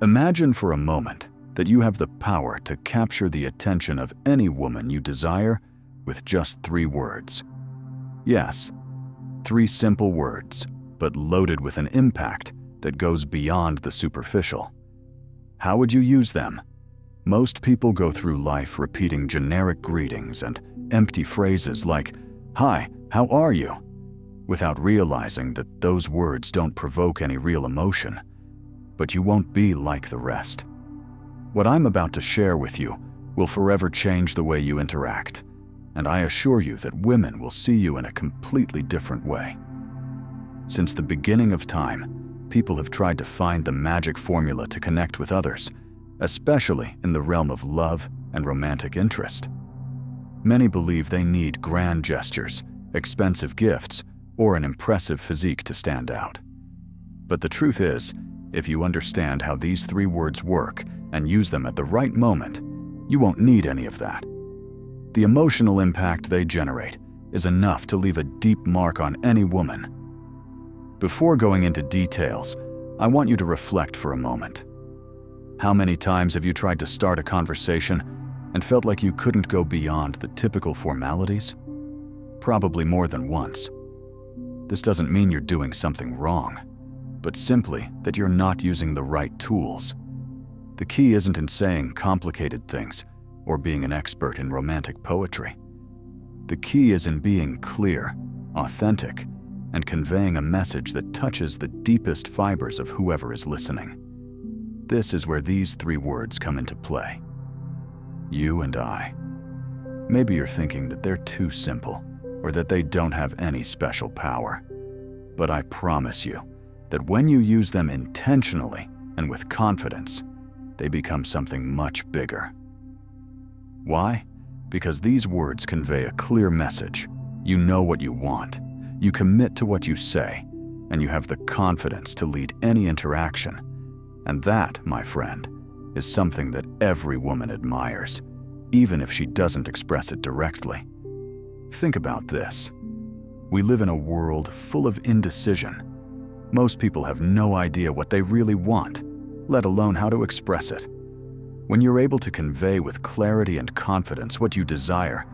Imagine for a moment that you have the power to capture the attention of any woman you desire with just 3 words. Yes, 3 simple words, but loaded with an impact that goes beyond the superficial. How would you use them? Most people go through life repeating generic greetings and empty phrases like, "Hi, how are you?" without realizing that those words don't provoke any real emotion. But you won't be like the rest. What I'm about to share with you will forever change the way you interact, and I assure you that women will see you in a completely different way. Since the beginning of time, people have tried to find the magic formula to connect with others, especially in the realm of love and romantic interest. Many believe they need grand gestures, expensive gifts, or an impressive physique to stand out. But the truth is, if you understand how these 3 words work and use them at the right moment, you won't need any of that. The emotional impact they generate is enough to leave a deep mark on any woman. Before going into details, I want you to reflect for a moment. How many times have you tried to start a conversation and felt like you couldn't go beyond the typical formalities? Probably more than once. This doesn't mean you're doing something wrong, but simply that you're not using the right tools. The key isn't in saying complicated things or being an expert in romantic poetry. The key is in being clear, authentic, and conveying a message that touches the deepest fibers of whoever is listening. This is where these 3 words come into play. You and I. Maybe you're thinking that they're too simple or that they don't have any special power. But I promise you that when you use them intentionally and with confidence, they become something much bigger. Why? Because these words convey a clear message. You know what you want, you commit to what you say, and you have the confidence to lead any interaction. And that, my friend, is something that every woman admires, even if she doesn't express it directly. Think about this. We live in a world full of indecision. Most people have no idea what they really want, let alone how to express it. When you're able to convey with clarity and confidence what you desire,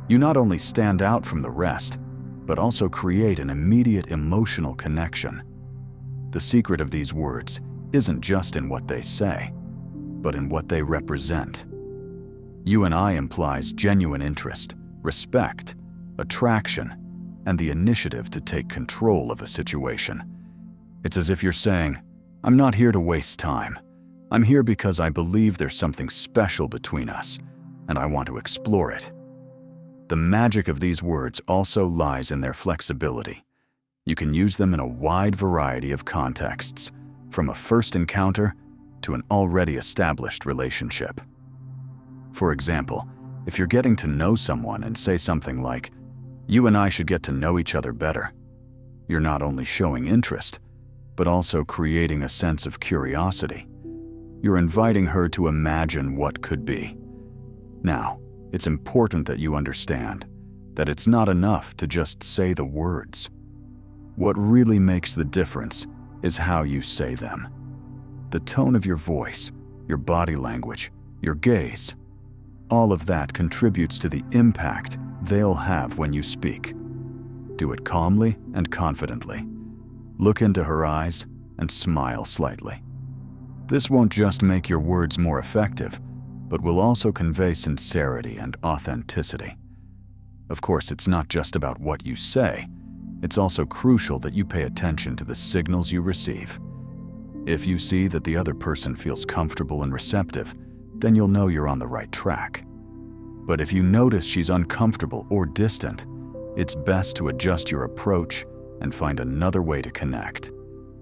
you not only stand out from the rest, but also create an immediate emotional connection. The secret of these words isn't just in what they say, but in what they represent. You and I implies genuine interest, respect, attraction, and the initiative to take control of a situation. It's as if you're saying, "I'm not here to waste time. I'm here because I believe there's something special between us, and I want to explore it." The magic of these words also lies in their flexibility. You can use them in a wide variety of contexts, from a first encounter to an already established relationship. For example, if you're getting to know someone and say something like, "You and I should get to know each other better," you're not only showing interest, but also creating a sense of curiosity. You're inviting her to imagine what could be. Now, it's important that you understand that it's not enough to just say the words. What really makes the difference is how you say them. The tone of your voice, your body language, your gaze, all of that contributes to the impact they'll have when you speak. Do it calmly and confidently. Look into her eyes and smile slightly. This won't just make your words more effective, but will also convey sincerity and authenticity. Of course, it's not just about what you say. It's also crucial that you pay attention to the signals you receive. If you see that the other person feels comfortable and receptive, then you'll know you're on the right track. But if you notice she's uncomfortable or distant, it's best to adjust your approach and find another way to connect.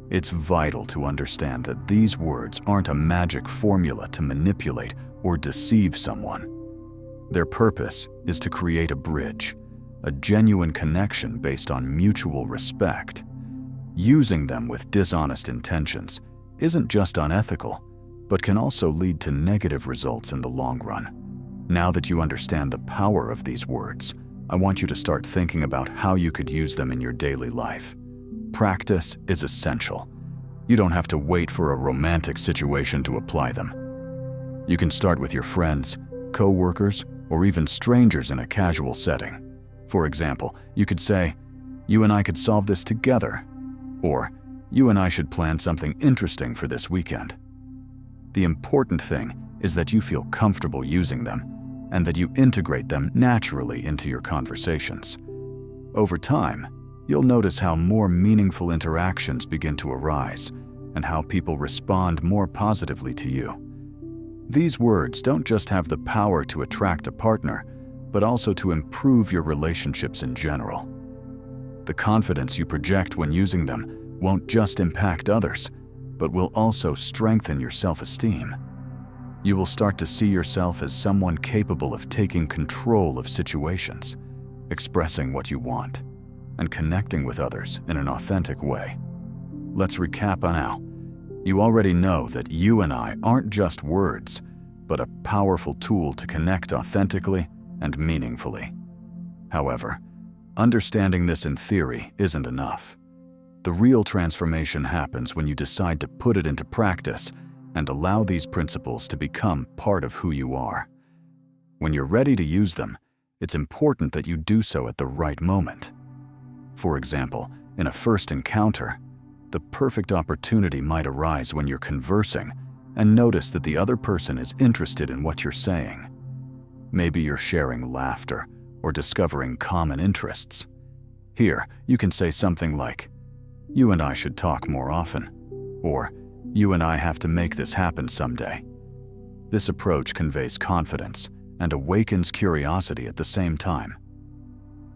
It's vital to understand that these words aren't a magic formula to manipulate or deceive someone. Their purpose is to create a bridge, a genuine connection based on mutual respect. Using them with dishonest intentions isn't just unethical, but can also lead to negative results in the long run. Now that you understand the power of these words, I want you to start thinking about how you could use them in your daily life. Practice is essential. You don't have to wait for a romantic situation to apply them. You can start with your friends, co-workers, or even strangers in a casual setting. For example, you could say, "You and I could solve this together," or "You and I should plan something interesting for this weekend." The important thing is that you feel comfortable using them and that you integrate them naturally into your conversations. Over time, you'll notice how more meaningful interactions begin to arise and how people respond more positively to you. These words don't just have the power to attract a partner, but also to improve your relationships in general. The confidence you project when using them won't just impact others, but will also strengthen your self-esteem. You will start to see yourself as someone capable of taking control of situations, expressing what you want, and connecting with others in an authentic way. Let's recap now. You already know that "you and I" aren't just words, but a powerful tool to connect authentically and meaningfully. However, understanding this in theory isn't enough. The real transformation happens when you decide to put it into practice and allow these principles to become part of who you are. When you're ready to use them, it's important that you do so at the right moment. For example, in a first encounter, the perfect opportunity might arise when you're conversing and notice that the other person is interested in what you're saying. Maybe you're sharing laughter or discovering common interests. Here, you can say something like, "You and I should talk more often," or "You and I have to make this happen someday." This approach conveys confidence and awakens curiosity at the same time.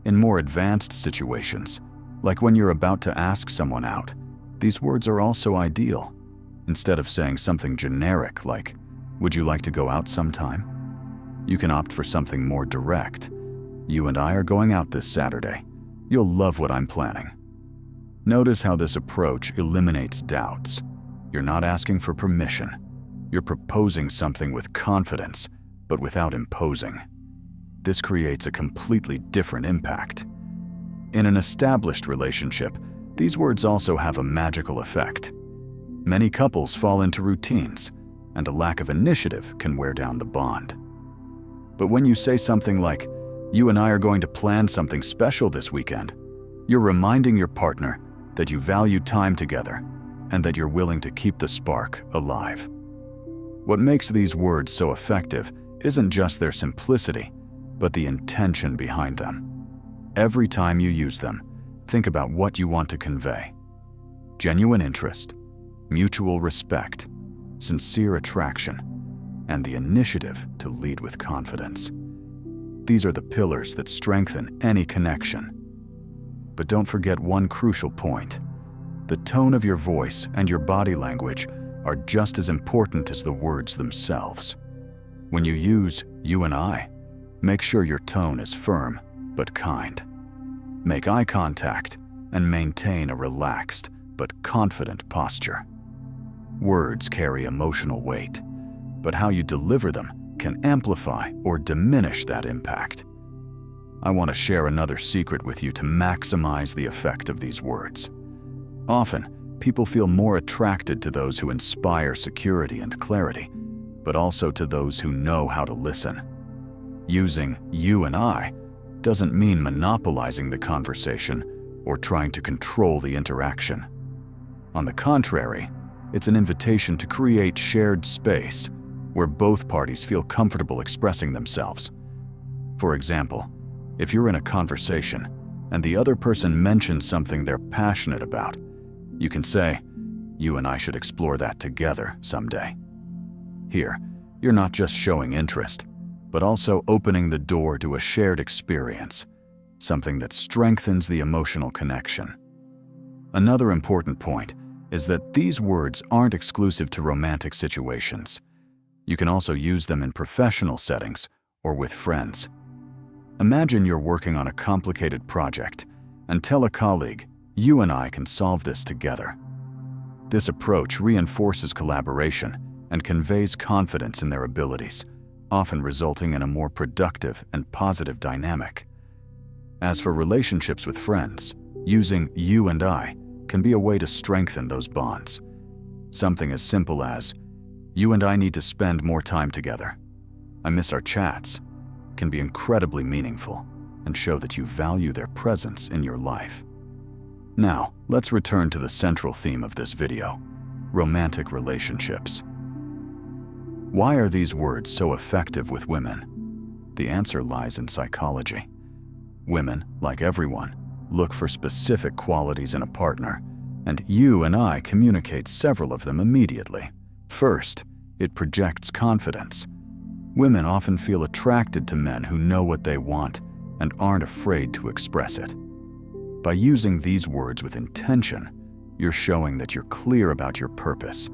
In more advanced situations, like when you're about to ask someone out, these words are also ideal. Instead of saying something generic like, "Would you like to go out sometime?" you can opt for something more direct. "You and I are going out this Saturday. You'll love what I'm planning." Notice how this approach eliminates doubts. You're not asking for permission. You're proposing something with confidence, but without imposing. This creates a completely different impact. In an established relationship, these words also have a magical effect. Many couples fall into routines, and a lack of initiative can wear down the bond. But when you say something like, "You and I are going to plan something special this weekend," you're reminding your partner that you value time together and that you're willing to keep the spark alive. What makes these words so effective isn't just their simplicity, but the intention behind them. Every time you use them, think about what you want to convey. Genuine interest, mutual respect, sincere attraction, and the initiative to lead with confidence. These are the pillars that strengthen any connection. But don't forget one crucial point. The tone of your voice and your body language are just as important as the words themselves. When you use "you and I," make sure your tone is firm but kind. Make eye contact and maintain a relaxed but confident posture. Words carry emotional weight, but how you deliver them can amplify or diminish that impact. I want to share another secret with you to maximize the effect of these words. Often, people feel more attracted to those who inspire security and clarity, but also to those who know how to listen. Using "you and I" doesn't mean monopolizing the conversation or trying to control the interaction. On the contrary, it's an invitation to create shared space where both parties feel comfortable expressing themselves. For example, if you're in a conversation and the other person mentions something they're passionate about, you can say, "You and I should explore that together someday." Here, you're not just showing interest, but also opening the door to a shared experience, something that strengthens the emotional connection. Another important point is that these words aren't exclusive to romantic situations. You can also use them in professional settings or with friends. Imagine you're working on a complicated project and tell a colleague, "You and I can solve this together." This approach reinforces collaboration and conveys confidence in their abilities, often resulting in a more productive and positive dynamic. As for relationships with friends, using "you and I" can be a way to strengthen those bonds. Something as simple as, "You and I need to spend more time together. I miss our chats," can be incredibly meaningful and show that you value their presence in your life. Now, let's return to the central theme of this video: romantic relationships. Why are these words so effective with women? The answer lies in psychology. Women, like everyone, look for specific qualities in a partner, and you and I communicate several of them immediately. First, it projects confidence. Women often feel attracted to men who know what they want and aren't afraid to express it. By using these words with intention, you're showing that you're clear about your purpose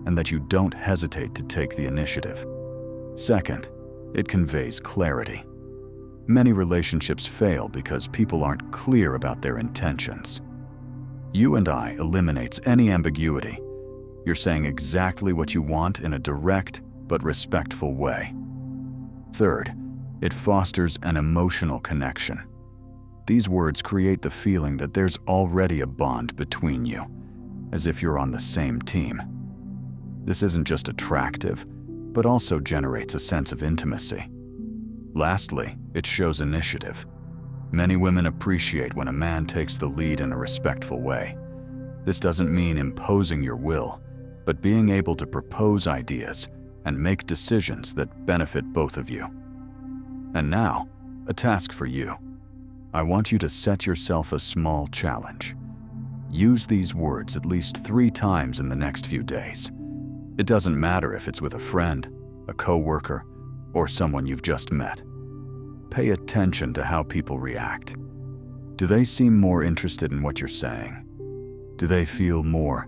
and that you don't hesitate to take the initiative. Second, it conveys clarity. Many relationships fail because people aren't clear about their intentions. "You and I" eliminates any ambiguity. You're saying exactly what you want in a direct but respectful way. Third, it fosters an emotional connection. These words create the feeling that there's already a bond between you, as if you're on the same team. This isn't just attractive, but also generates a sense of intimacy. Lastly, it shows initiative. Many women appreciate when a man takes the lead in a respectful way. This doesn't mean imposing your will, but being able to propose ideas and make decisions that benefit both of you. And now, a task for you. I want you to set yourself a small challenge. Use these words at least 3 times in the next few days. It doesn't matter if it's with a friend, a coworker, or someone you've just met. Pay attention to how people react. Do they seem more interested in what you're saying? Do they feel more